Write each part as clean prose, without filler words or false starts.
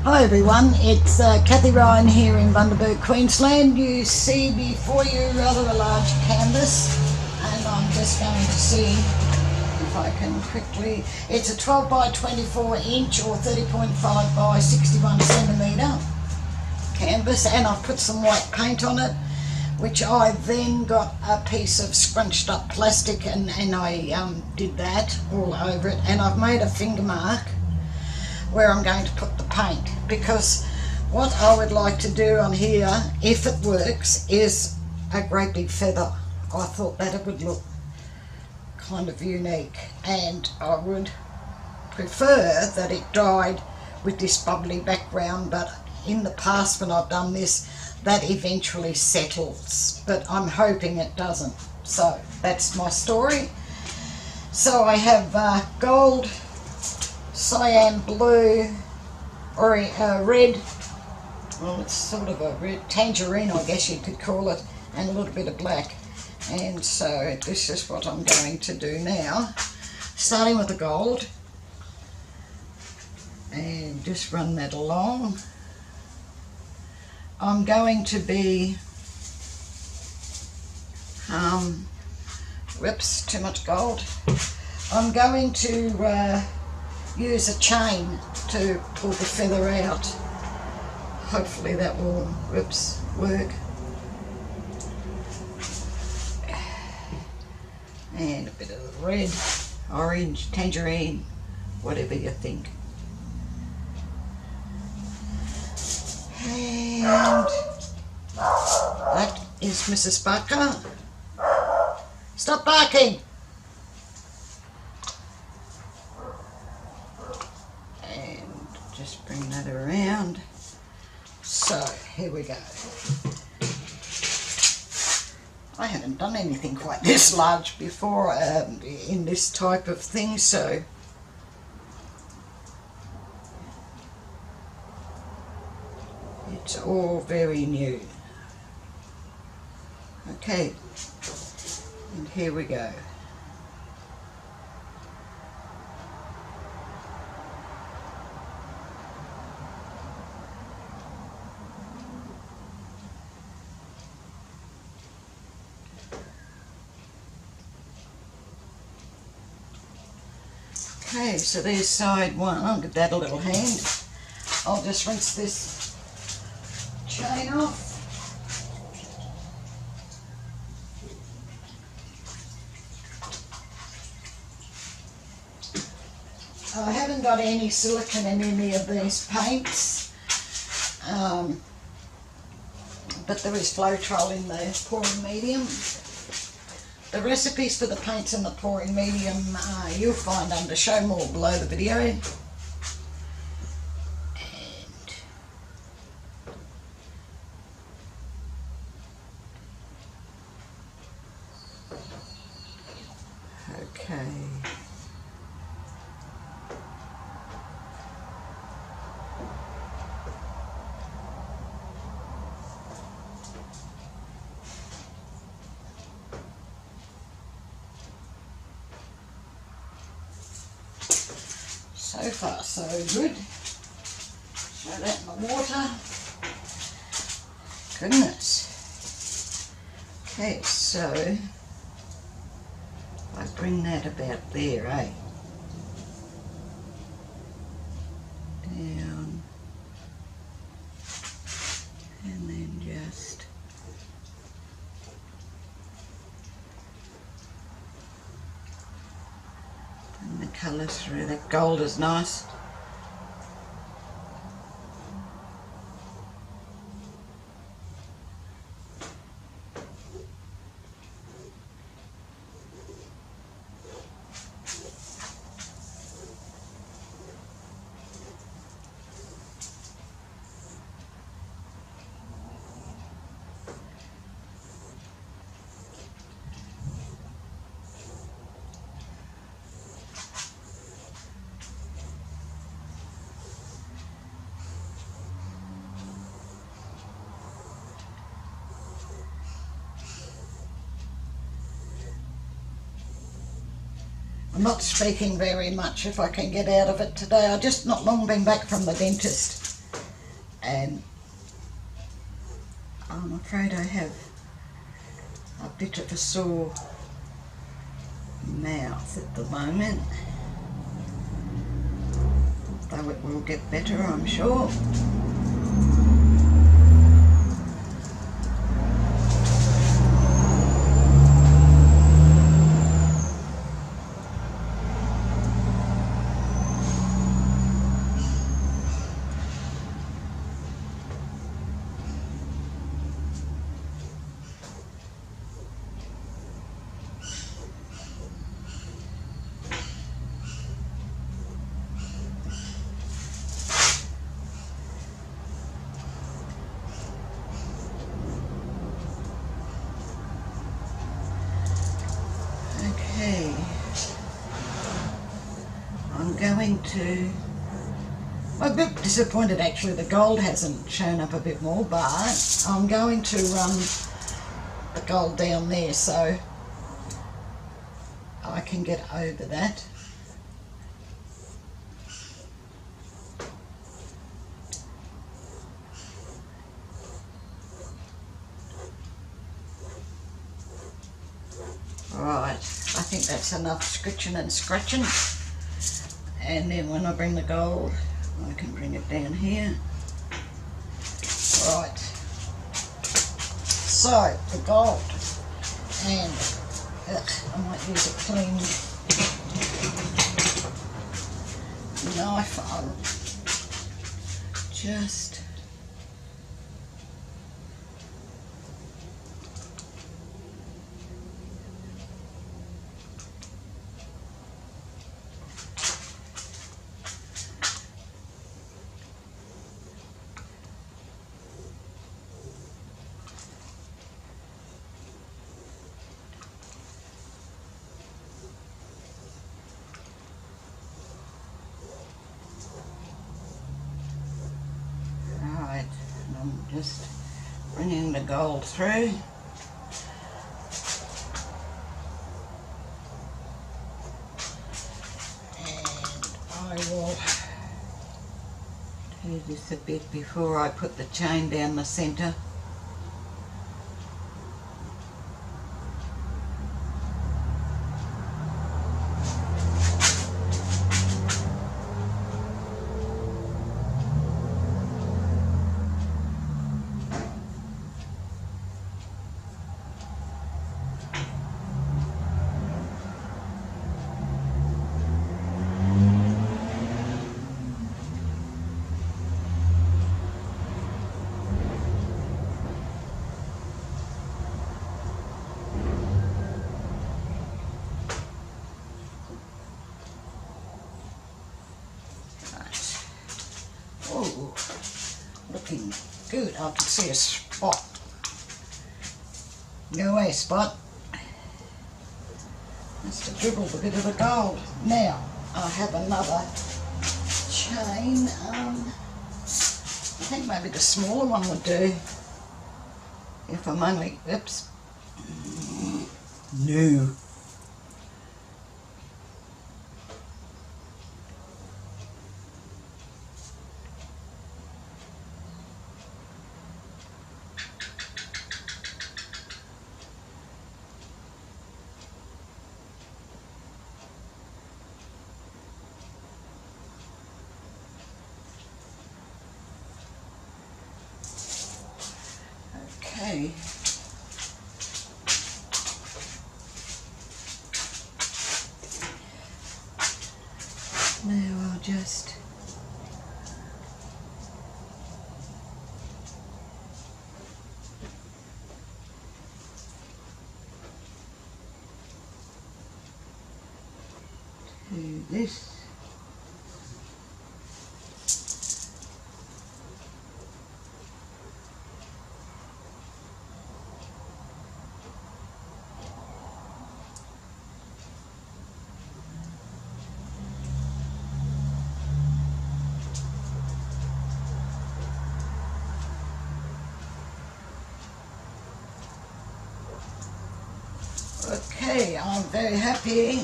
Hi everyone, it's Kathie Ryan here in Bundaberg, Queensland. You see before you rather a large canvas, and I'm just going to see if I can quickly. It's a 12 by 24 inch or 30.5 by 61 centimetre canvas, and I've put some white paint on it, which I then got a piece of scrunched up plastic and I did that all over it, and I've made a finger mark where I'm going to put the paint, because what I would like to do on here, if it works, is a great big feather. I thought that it would look kind of unique, and I would prefer that it dried with this bubbly background, but in the past when I've done this, that eventually settles, but I'm hoping it doesn't. So that's my story. So I have gold, cyan blue, or red, well it's sort of a red tangerine I guess you could call it, and a little bit of black. And so this is what I'm going to do now, starting with the gold, and just run that along. I'm going to be, whoops, too much gold. I'm going to use a chain to pull the feather out. Hopefully that will, whoops, work. And a bit of red, orange, tangerine, whatever you think. And that is Mrs. Barker. Stop barking! And just bring that around. So here we go. I haven't done anything quite this large before in this type of thing, so it's all very new. Okay, and here we go. Okay, so there's side one. I'll give that a little hand. I'll just rinse this chain off. I haven't got any silicone in any of these paints, but there is Floetrol in the pouring medium. The recipes for the paints in the pouring medium you'll find under show more below the video. And okay. So far so good. Throw that in the water. Goodness. Okay, so I bring that about there, eh? Down. And then just the colour through. That gold is nice. I'm not speaking very much if I can get out of it today. I've just not long been back from the dentist. and I'm afraid I have a bit of a sore mouth at the moment, though it will get better, I'm sure. I'm a bit disappointed actually the gold hasn't shown up a bit more, but I'm going to run the gold down there so I can get over that. Right, I think that's enough scratching and scratching. And then when I bring the gold, I can bring it down here. Right. So, the gold. And I might use a clean knife. I'll just just bringing the gold through. And I will do this a bit before I put the chain down the centre. Oh, looking good. I can see a spot. Go away, Spot. Must have dribbled a bit of the gold. Now, I have another chain. I think maybe the smaller one would do. If I'm only, oops. No. Okay. Now I'll just do this. Okay, I'm very happy.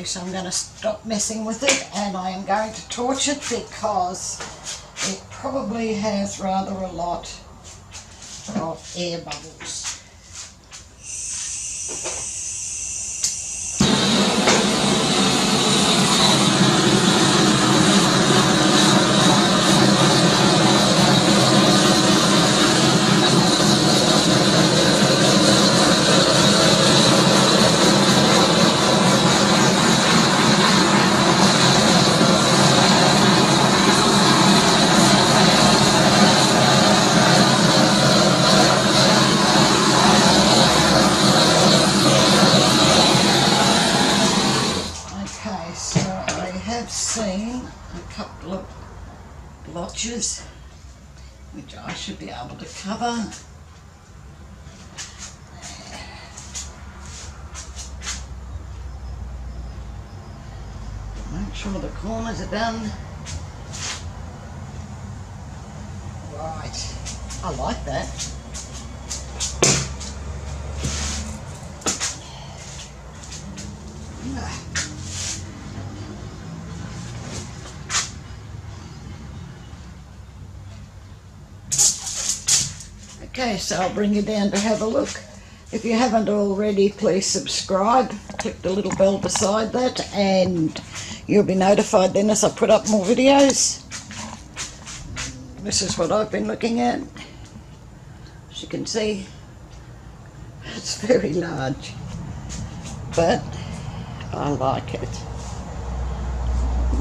Okay, so I'm going to stop messing with it, and I am going to torch it because it probably has rather a lot of air bubbles. Seen a couple of blotches which I should be able to cover. Make sure the corners are done. Right, I like that. Okay, so I'll bring you down to have a look. If you haven't already, please subscribe. Click the little bell beside that and you'll be notified then as I put up more videos. This is what I've been looking at. As you can see, it's very large, but I like it.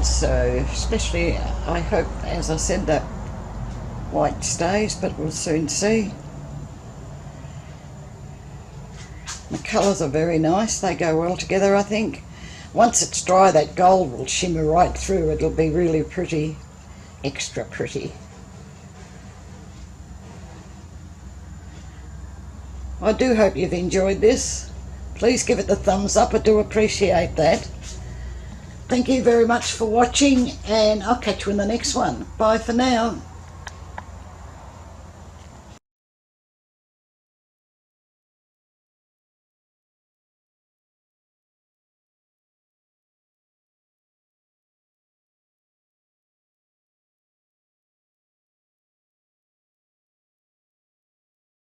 So, especially, I hope, as I said, that white stays, but we'll soon see. The colours are very nice, they go well together I think. Once it's dry, that gold will shimmer right through, it'll be really pretty, extra pretty. I do hope you've enjoyed this. Please give it the thumbs up, I do appreciate that. Thank you very much for watching, and I'll catch you in the next one. Bye for now.